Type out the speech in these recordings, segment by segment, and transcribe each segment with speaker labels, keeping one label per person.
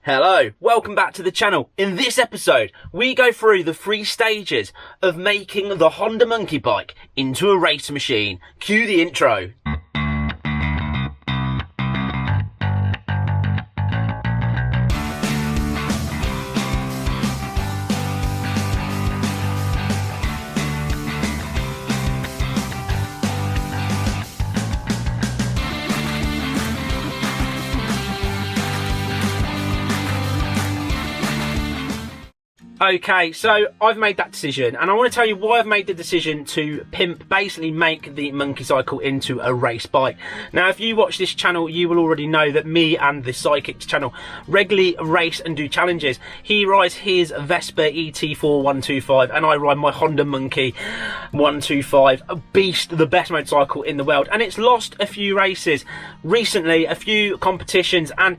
Speaker 1: Hello, welcome back to the channel. In this episode, we go through the 3 stages of making the Honda monkey bike into a race machine. Cue the intro. Okay, so I've made that decision, and I want to tell you why I've made the decision to basically make the monkey cycle into a race bike. Now, if you watch this channel, you will already know that me and the Sidekicks channel regularly race and do challenges. He rides his Vespa ET4 125, and I ride my Honda Monkey 125, a beast, the best motorcycle in the world. And it's lost a few races recently, a few competitions, and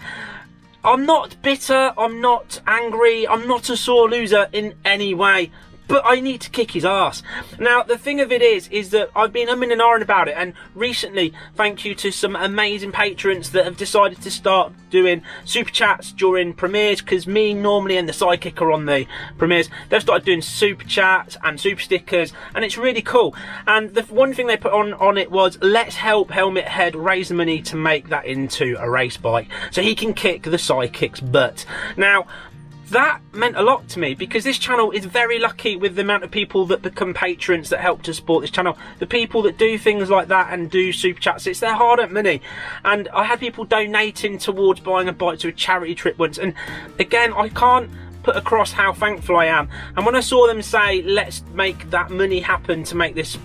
Speaker 1: I'm not bitter, I'm not angry, I'm not a sore loser in any way, but I need to kick his ass. Now, the thing of it is that I've been umming and ahhing about it, and recently, thank you to some amazing patrons that have decided to start doing super chats during premieres, because me normally and the sidekick are on the premieres. They've started doing super chats and super stickers, and it's really cool. And the one thing they put on it was, let's help Helmet Head raise the money to make that into a race bike, so he can kick the sidekick's butt. Now, that meant a lot to me, because this channel is very lucky with the amount of people that become patrons that help to support this channel. The people that do things like that and do super chats, it's their hard-earned money. And I had people donating towards buying a bike to a charity trip once, and again, I can't put across how thankful I am. And when I saw them say, let's make that money happen to make this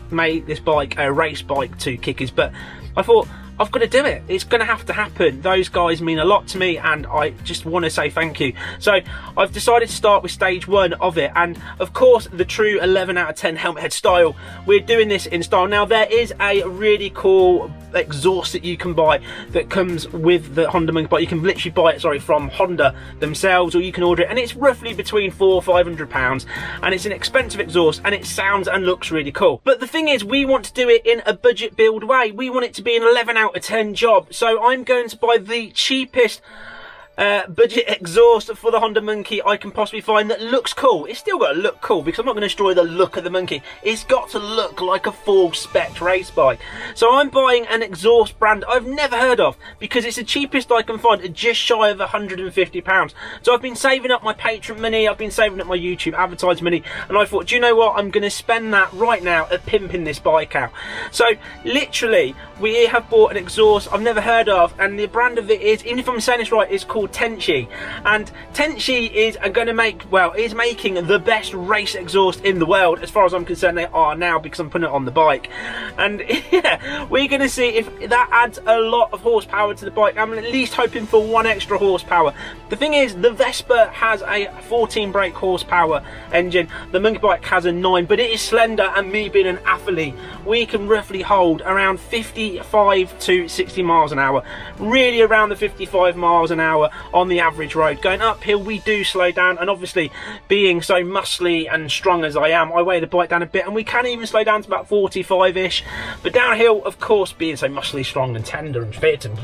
Speaker 1: bike a race bike to kick his butt, I thought, I've got to do it. It's going to have to happen. Those guys mean a lot to me, and I just want to say thank you. So I've decided to start with stage 1 of it, and of course the true 11 out of 10 helmet head style. We're doing this in style. Now, there is a really cool exhaust that you can buy that comes with the Honda monkey bike. You can literally buy it, from Honda themselves, or you can order it, and it's roughly between £400–500, and it's an expensive exhaust, and it sounds and looks really cool. But the thing is, we want to do it in a budget build way. We want it to be an 11 out of 10 job, so I'm going to buy the cheapest budget exhaust for the Honda monkey I can possibly find that looks cool. It's still got to look cool, because I'm not going to destroy the look of the monkey. It's got to look like a full spec race bike. So I'm buying an exhaust brand I've never heard of, because it's the cheapest I can find at just shy of £150. So I've been saving up my patron money, I've been saving up my YouTube advertising money, and I thought, do you know what, I'm going to spend that right now at pimping this bike out. So literally, we have bought an exhaust I've never heard of, and the brand of it is, even if I'm saying this right, is called Tenchi. And Tenchi is going to is making the best race exhaust in the world. As far as I'm concerned, they are now, because I'm putting it on the bike. And yeah, we're going to see if that adds a lot of horsepower to the bike. I'm at least hoping for 1 extra horsepower. The thing is, the Vespa has a 14 brake horsepower engine. The monkey bike has a 9, but it is slender, and me being an athlete, we can roughly hold around 55 to 60 miles an hour, really around the 55 miles an hour on the average road. Going uphill, we do slow down, and obviously being so muscly and strong as I am, I weigh the bike down a bit, and we can even slow down to about 45-ish. But downhill, of course, being so muscly, strong and tender and fit, and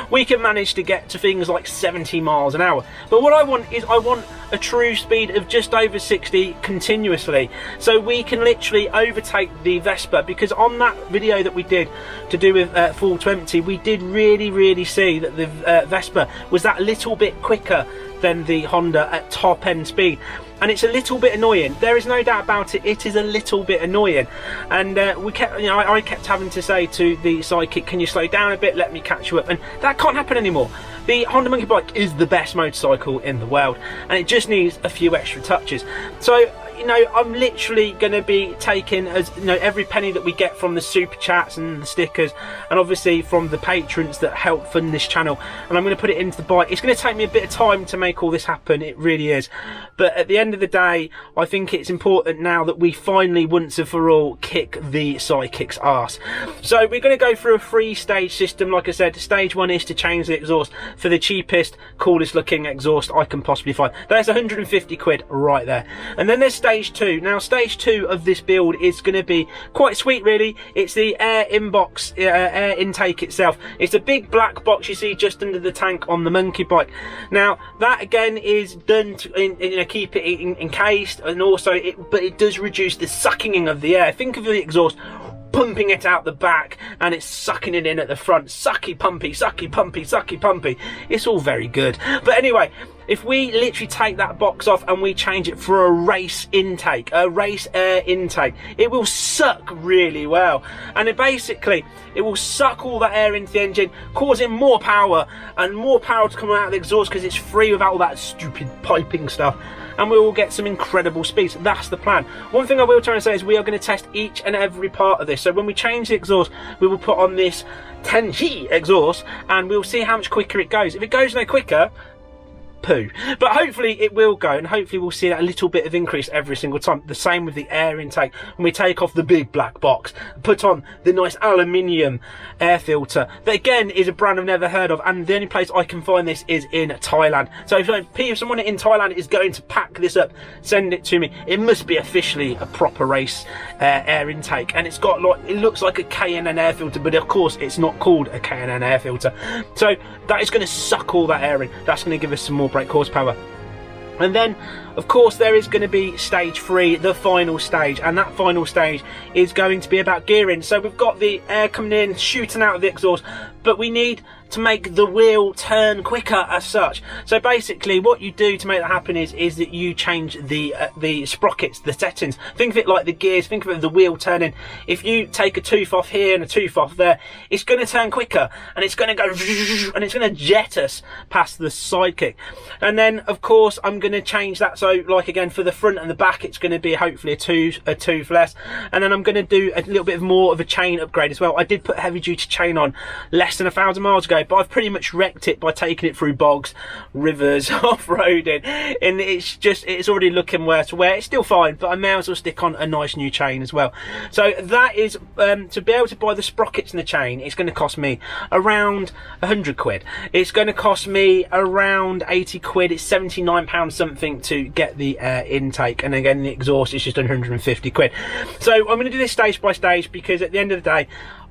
Speaker 1: we can manage to get to things like 70 miles an hour. But what I want is, I want a true speed of just over 60 continuously, so we can literally overtake the Vespa, because on that video that we did to do with full to empty, we did really see that the Vespa was that little bit quicker than the Honda at top end speed, and it's a little bit annoying. There is no doubt about it. It is a little bit annoying, and we kept, I kept having to say to the sidekick, can you slow down a bit, let me catch you up, and that can't happen anymore. The Honda monkey bike is the best motorcycle in the world, and it just needs a few extra touches. So, I'm literally going to be taking, every penny that we get from the super chats and the stickers, and obviously from the patrons that help fund this channel, and I'm going to put it into the bike. It's going to take me a bit of time to make all this happen, it really is. But at the end of the day, I think it's important now that we finally, once and for all, kick the sidekick's arse. So we're going to go through a 3-stage system. Like I said, stage 1 is to change the exhaust for the cheapest, coolest looking exhaust I can possibly find. That's 150 quid right there. And then there's stage stage 2. Now stage 2 of this build is going to be quite sweet really. It's the air inbox, air intake itself. It's a big black box you see just under the tank on the monkey bike. Now that again is done to keep it encased, and also but it does reduce the sucking in of the air. Think of the exhaust pumping it out the back and it's sucking it in at the front. Sucky pumpy, sucky pumpy, sucky pumpy. It's all very good. But anyway, if we literally take that box off and we change it for a race intake, a race air intake, it will suck really well. And it will suck all that air into the engine, causing more power to come out of the exhaust because it's free without all that stupid piping stuff. And we will get some incredible speeds. That's the plan. One thing I will try and say is we are going to test each and every part of this. So when we change the exhaust, we will put on this 10G exhaust and we'll see how much quicker it goes. If it goes no quicker, poo. But hopefully it will go, and hopefully we'll see a little bit of increase every single time. The same with the air intake. When we take off the big black box, put on the nice aluminium air filter, that again is a brand I've never heard of, and the only place I can find this is in Thailand. So if someone in Thailand is going to pack this up, send it to me. It must be officially a proper race air intake, and it's got it looks like a K&N air filter, but of course it's not called a K&N air filter. So that is going to suck all that air in. That's going to give us some more brake horsepower. And then of course there is going to be stage 3, the final stage, and that final stage is going to be about gearing. So we've got the air coming in, shooting out of the exhaust, but we need to make the wheel turn quicker as such. So basically what you do to make that happen is that you change the sprockets, the settings. Think of it like the gears, think of it the wheel turning. If you take a tooth off here and a tooth off there, it's going to turn quicker and it's going to go and it's going to jet us past the sidekick. And then of course I'm going to change that, so like again for the front and the back it's going to be hopefully a tooth less. And then I'm going to do a little bit more of a chain upgrade as well. I did put a heavy duty chain on less than 1,000 miles ago, but I've pretty much wrecked it by taking it through bogs, rivers, off-roading, and it's already looking worse. Where it's still fine, but I may as well stick on a nice new chain as well. So that is to be able to buy the sprockets and the chain, it's going to cost me around 100 quid. It's going to cost me around 80 quid. It's £79 something to get the intake, and again the exhaust is just 150 quid. So I'm going to do this stage by stage, because at the end of the day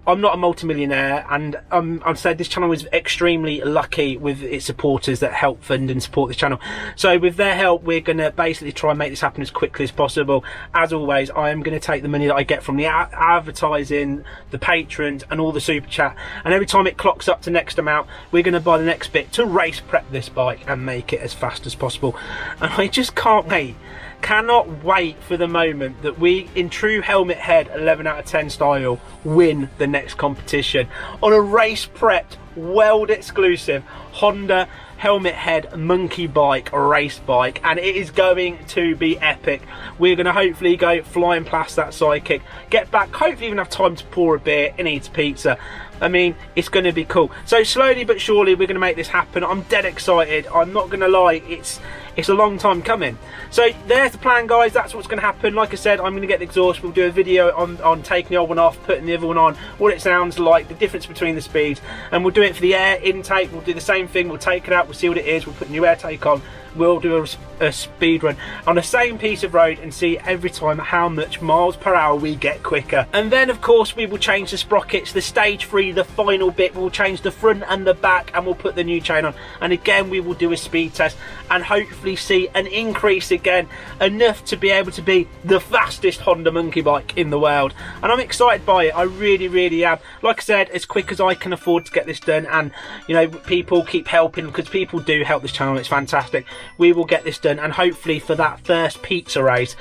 Speaker 1: I'm not a multi-millionaire, and I'd say this channel is extremely lucky with its supporters that help fund and support this channel. So with their help, we're going to basically try and make this happen as quickly as possible. As always, I am going to take the money that I get from the advertising, the patrons and all the super chat, and every time it clocks up to next amount, we're going to buy the next bit to race prep this bike and make it as fast as possible. And I just can't wait. Cannot wait for the moment that we, in true helmet head 11 out of 10 style, win the next competition on a race prepped, world exclusive Honda helmet head monkey bike race bike, and it is going to be epic. We're going to hopefully go flying past that sidekick, get back, hopefully even have time to pour a beer and eat a pizza. I mean, it's going to be cool. So slowly but surely we're going to make this happen. I'm dead excited. I'm not going to lie, it's a long time coming. So there's the plan, guys. That's what's going to happen. Like I said, I'm going to get the exhaust. We'll do a video on taking the old one off, putting the other one on, what it sounds like, the difference between the speeds, and we'll do it for the air intake. We'll do the same thing. We'll take it out, we'll see what it is, we'll put new air take on, we'll do a speed run on the same piece of road and see every time how much miles per hour we get quicker. And then of course we will change the sprockets, the stage 3, the final bit. We'll change the front and the back, and we'll put the new chain on, and again we will do a speed test and hopefully see an increase again, enough to be able to be the fastest Honda monkey bike in the world. And I'm excited by it. I really am. Like I said, as quick as I can afford to get this done, and you know, people keep helping, because people do help this channel. It's fantastic. We will get this done, and hopefully for that first pizza race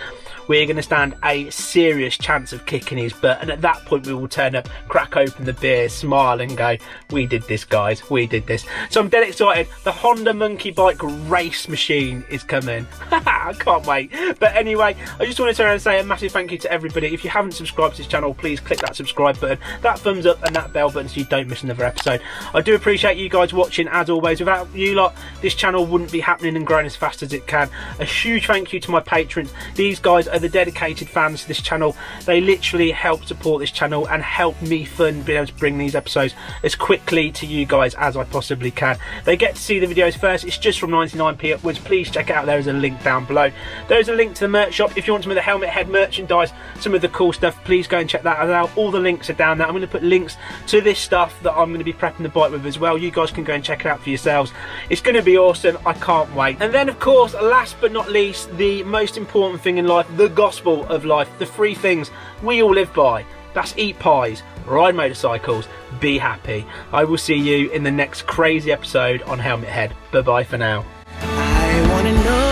Speaker 1: we're going to stand a serious chance of kicking his butt, and at that point we will turn up, crack open the beer, smile and go, we did this, guys, we did this. So I'm dead excited. The Honda monkey bike race machine is coming. I can't wait. But anyway, I just want to turn around and say a massive thank you to everybody. If you haven't subscribed to this channel, please click that subscribe button, that thumbs up and that bell button so you don't miss another episode. I do appreciate you guys watching, as always. Without you lot, this channel wouldn't be happening and growing as fast as it can. A huge thank you to my patrons. These guys are the dedicated fans to this channel. They literally help support this channel and help me fund being able to bring these episodes as quickly to you guys as I possibly can. They get to see the videos first. It's just from 99p upwards. Please check it out. There is a link down below. below. There's a link to the merch shop. If you want some of the helmet head merchandise, some of the cool stuff, please go and check that out. All the links are down there. I'm going to put links to this stuff that I'm going to be prepping the bike with as well. You guys can go and check it out for yourselves. It's going to be awesome. I can't wait. And then, of course, last but not least, the most important thing in life, the gospel of life, the 3 things we all live by. That's eat pies, ride motorcycles, be happy. I will see you in the next crazy episode on Helmet Head. Bye bye for now.
Speaker 2: I wanna know